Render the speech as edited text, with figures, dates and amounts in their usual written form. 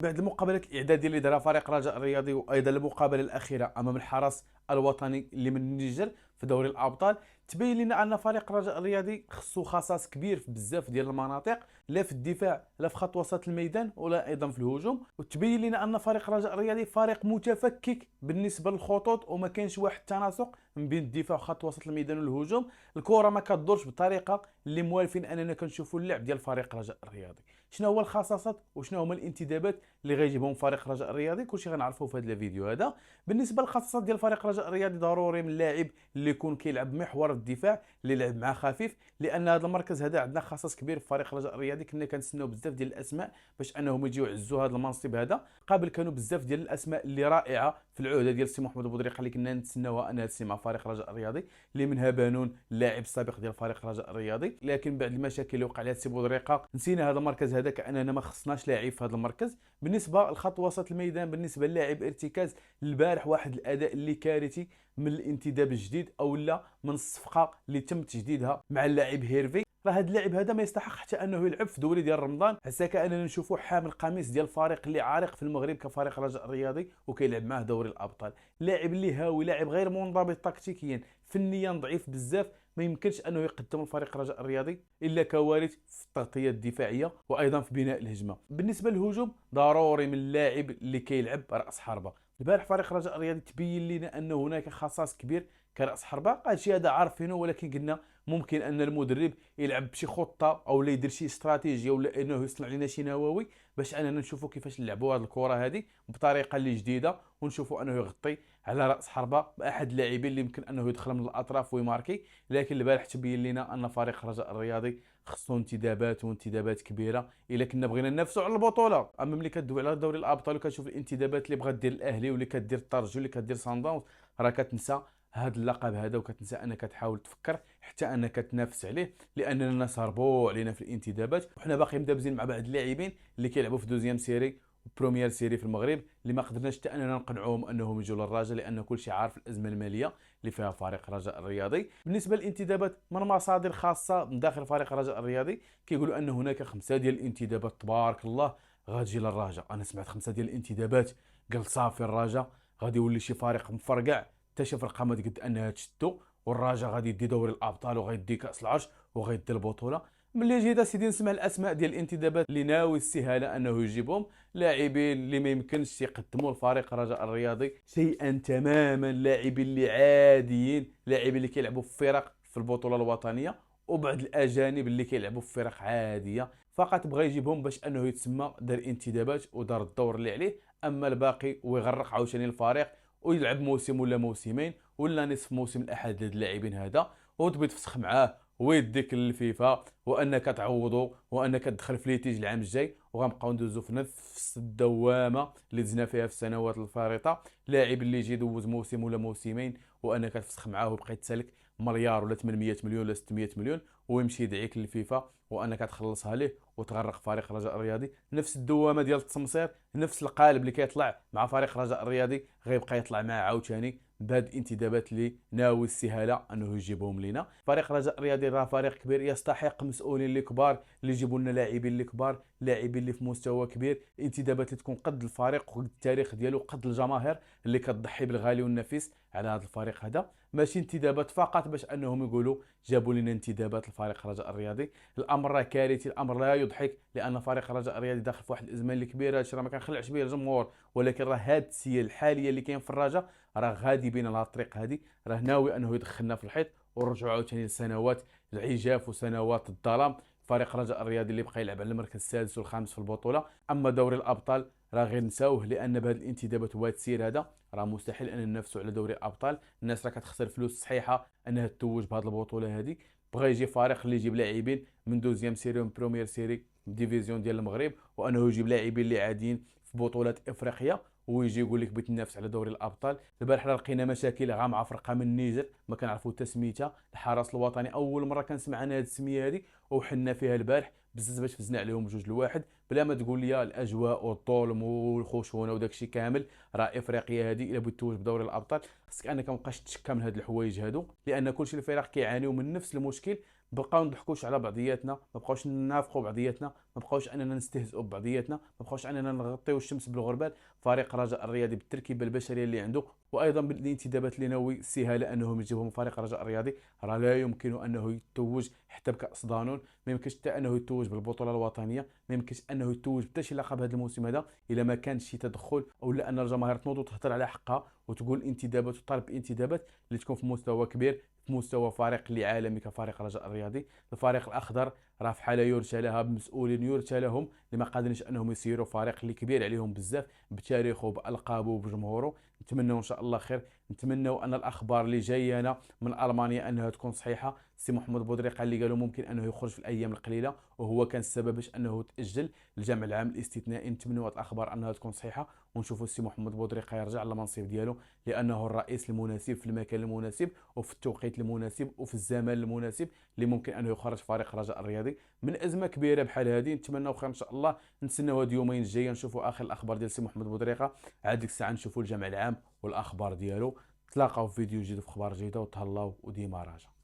بعد المقابلات الإعدادية اللي دارها فريق الرجاء الرياضي وأيضا المقابلة الأخيرة أمام الحرس الوطني اللي من النيجر في دوري الأبطال، تبين لنا أن فريق الرجاء الرياضي خصو خصاص كبير في بزاف ديال المناطق، لا في الدفاع لا في خط وسط الميدان ولا أيضا في الهجوم. وتبين لنا أن فريق الرجاء الرياضي فريق متفكك بالنسبة للخطوط، وما كاينش واحد التناسق من بين الدفاع وخط وسط الميدان والهجوم. الكرة ما كتدورش بطريقة اللي موالفين أننا كنشوفوا اللعب ديال فريق الرجاء الرياضي. شنو هو الخصاصات وشنو هما الانتدابات اللي غيجيبهم فريق الرجاء الرياضي؟ كلشي غنعرفوه في هذا الفيديو هذا. بالنسبه للخصائص ديال فريق الرجاء الرياضي، ضروري من اللاعب اللي يكون كيلعب محور الدفاع اللي يلعب مع خفيف، لان هذا المركز هذا عندنا خصائص كبير في فريق الرجاء الرياضي. كنا كنتسناو بزاف ديال الاسماء باش انهم يجيو يعزوا هذا المنصب هذا. قبل كانوا بزاف ديال الاسماء اللي رائعه في العهده ديال السي محمد بودريقه اللي كنا نتسناوها انها تسي مع فريق الرجاء الرياضي، اللي منها بانون اللاعب السابق ديال فريق الرجاء الرياضي. لكن بعد المشاكل اللي وقع عليها السي بودريقه نسينا هذا المركز هذا، كاننا ما خصناش لاعب في هذا المركز. بالنسبه لخط وسط الميدان، بالنسبه للاعب ارتكاز، البارح واحد الاداء اللي كارثي من الانتداب الجديد او لا من الصفقه اللي تم تجديدها مع اللاعب هيرفي. راه هذا اللاعب هذا ما يستحق حتى انه يلعب في دوري ديال رمضان، حتى كاننا نشوفوا حامل قميص ديال الفريق اللي عارق في المغرب كفريق الرجاء الرياضي وكيلعب معاه دوري الابطال. لاعب اللي هاوي، لاعب غير منضبط تكتيكيا، فنيا ضعيف بزاف، ما يمكنش انه يقدم الفريق الرجاء الرياضي الا كوارث في التغطيه الدفاعيه وايضا في بناء الهجمه. بالنسبه للهجوم، ضروري من اللاعب اللي كيلعب راس حربه. البارح فريق الرجاء الرياضي تبين لنا ان هناك خصاص كبير كراس حربه. هادشي هذا عارفينه، ولكن قلنا ممكن ان المدرب يلعب بشي خطه او لا يدير شي استراتيجيه ولا انه يصنع لنا شي نواوي باش اننا نشوفوا كيفاش نلعبوا هذه الكره هذه بطريقه اللي جديده، ونشوفوا انه يغطي على راس حربه باحد اللاعبين اللي يمكن انه يدخل من الاطراف ويماركي. لكن البارح تبين لنا ان فريق الرجاء الرياضي خصو انتدابات وانتدابات كبيره الا كنا بغينا ننافسوا على البطوله. اما ملي كدوي على دوري الابطال وكتشوف الانتدابات اللي بغات دير الاهلي واللي كدير الترجي واللي كدير صن داونز، راه كتنسى هذا اللقب هذا وكتنسى انك تحاول تفكر حتى انك تنافس عليه، لاننا الناس هربوا علينا في الانتدابات. وحنا باقي مدابزين مع بعض اللاعبين اللي كيلعبوا في دوزيام سيري وبروميير سيري في المغرب، اللي ما قدرناش حتى اننا نقنعوهم انهم يجوا للرجاء، لان كل شيء عارف الازمه الماليه اللي فيها فريق الرجاء الرياضي. بالنسبه للانتدابات، من مصادر خاصه من داخل فريق الرجاء الرياضي كيقولوا ان هناك 5 ديال الانتدابات تبارك الله غتجي للرجاء. انا سمعت 5 ديال الانتدابات، قلت صافي الرجاء غادي يولي شي فريق مفرقع حتى شي فرقه ما تقد انها تشدو، والرجاء غادي يدي دوري الابطال وغيدي كاس العرش وغيدي البطوله. ملي جيت سيدي نسمع الاسماء ديال الانتدابات اللي ناوي السهاله انه يجيبهم، لاعبين اللي ما يمكنش يقدموا الفريق الرجاء الرياضي شيئا تماما، لاعبين اللي عاديين، لاعبين اللي كيلعبوا في فرق في البطوله الوطنيه، وبعض الاجانب اللي كيلعبوا في فرق عاديه. فقط بغى يجيبهم باش انه يتسمى دار انتدابات ودار الدور اللي عليه. اما الباقي ويغرق عاوتاني الفريق ويلعب موسم ولا موسمين ولا نصف موسم لاحد هاد اللاعبين هذا، وتبي تفسخ معاه ويديك للفيفا وانك تعوضه وانك تدخل في ليتيج العام الجاي، وغنبقاو ندوزو في نفس الدوامه اللي دزنا فيها في السنوات الفارطه. لاعب اللي يجي يدوز موسم ولا موسمين وانك تفسخ معاه ويبقى يتسالك مليار ولا 800 مليون ولا 600 مليون، ويمشي يدعيك للفيفا وانك تخلصها ليه وتغرق فريق الرجاء الرياضي. نفس الدوامه ديال التمصير، نفس القالب اللي كيطلع مع فريق الرجاء الرياضي غيبقى يطلع معاه عاوتاني بهاد الانتدابات اللي ناوي الاستهاله انه يجيبهم لينا. فريق الرجاء الرياضي راه فريق كبير يستحق مسؤولين اللي كبار اللي يجيبوا لنا لاعبين اللي كبار، لاعبين اللي في مستوى كبير، انتدابات اللي تكون قد الفريق وقد التاريخ ديالو قد الجماهير اللي كتضحي بالغالي والنفيس على هذا الفريق هذا. ماشي انتدابات فقط باش انهم يقولوا جابوا لنا انتدابات الفريق الرجاء الرياضي. الامر راه كارثي، الامر لا يضحك، لان فريق الرجاء الرياضي داخل في واحد الازمه اللي كبيره. هادشي راه ما كنخلعش به الجمهور، ولكن راه هاد السيه الحاليه اللي كاين في الرجاء راه غادي بينا لها الطريق هذه، راه ناوي انه يدخلنا في الحيط ونرجعوا عاوتاني لسنوات العجاف وسنوات الظلام. فريق الرجاء الرياضي اللي بقى يلعب على المركز السادس والخامس في البطوله. اما دوري الابطال راه غير نساوه، لان بهذه الانتدابات وهذا السير هذا راه مستحيل ان ننافسوا على دوري الابطال. الناس راه كتخسر فلوس صحيحه انها تتوج بهذه البطوله هذه. بغى يجي فريق اللي يجيب لاعبين من دوزيام سيري ومن بروميير سيري ديفيزيون ديال المغرب، وانه يجيب لاعبين اللي عاديين في بطولات افريقيا ويجي يقول لك بغيت ننافس على دوري الابطال. البارح لقينا مشاكل مع فرقه من النيجر ما كنعرفوا حتى سميتها، الحرس الوطني. اول مره كنسمع انا هذه السميه هذه، وحنا فيها البارح بزاف باش فزنا عليهم بجوج لواحد. بلا ما تقول لي الاجواء والظلم والخشونه وداك الشيء كامل، راه افريقيا هذه الا بغيت توج بدوري الابطال خصك انك ما تبقاش تشكى من هاد الحوايج هادو، لان كلشي الفرق كيعانيو من نفس المشكل بقاو نضحكوش على بعضياتنا، ما بقاوش نافقوا بعضياتنا، ما بقاوش اننا نستهزئوا ببعضياتنا، ما بقاوش اننا نغطيو الشمس بالغربال. فريق الرجاء الرياضي بالتركيبه البشريه اللي عنده، وايضا بالانتدابات اللي ناوي السهاله انهم يجيبهم فريق الرجاء الرياضي، راه لا يمكن انه يتوج حتى بكاس دانون، ما يمكنش حتى انه يتوج بالبطوله الوطنيه، ما يمكنش انه يتوج حتى شي لقب هذا الموسم هذا الا ما كانش شي تدخل، او لا ان الجماهير تنوض وتهضر على حقها وتقول انتدابات وتطالب انتدابات اللي تكون في مستوى كبير، في مستوى فريق اللي عالمي كفريق الرجاء الرياضي. الفريق الاخضر راه في حاله يرثى لها بمسؤولين يرثى لهم اللي ما قادرينش انهم يسيروا فريق اللي كبير عليهم بزاف بتاريخه بالقابه وبجمهوره. نتمنوا ان شاء الله خير، نتمنوا ان الاخبار اللي جايانا من المانيا انها تكون صحيحه. سي محمد بودريقه اللي قالوا ممكن انه يخرج في الايام القليله وهو كان السبب باش انه تاجل الجمع العام الاستثنائي، نتمنوا هذه الاخبار انها تكون صحيحه ونشوفوا السي محمد بودريقه يرجع للمنصب ديالو، لانه الرئيس المناسب في المكان المناسب وفي التوقيت المناسب وفي الزمان المناسب اللي ممكن انه يخرج فريق الرجاء الرياضي من ازمه كبيره بحال هذه. نتمنوا خير ان شاء الله، نتسناو هاد اليومين الجايين نشوفوا اخر الاخبار ديال سي محمد بودريقه، عاد ديك الساعه نشوفوا الجمع العام والاخبار ديالو. تلاقاو في فيديو جديد في اخبار جديده، وتهلاو وديما راجع.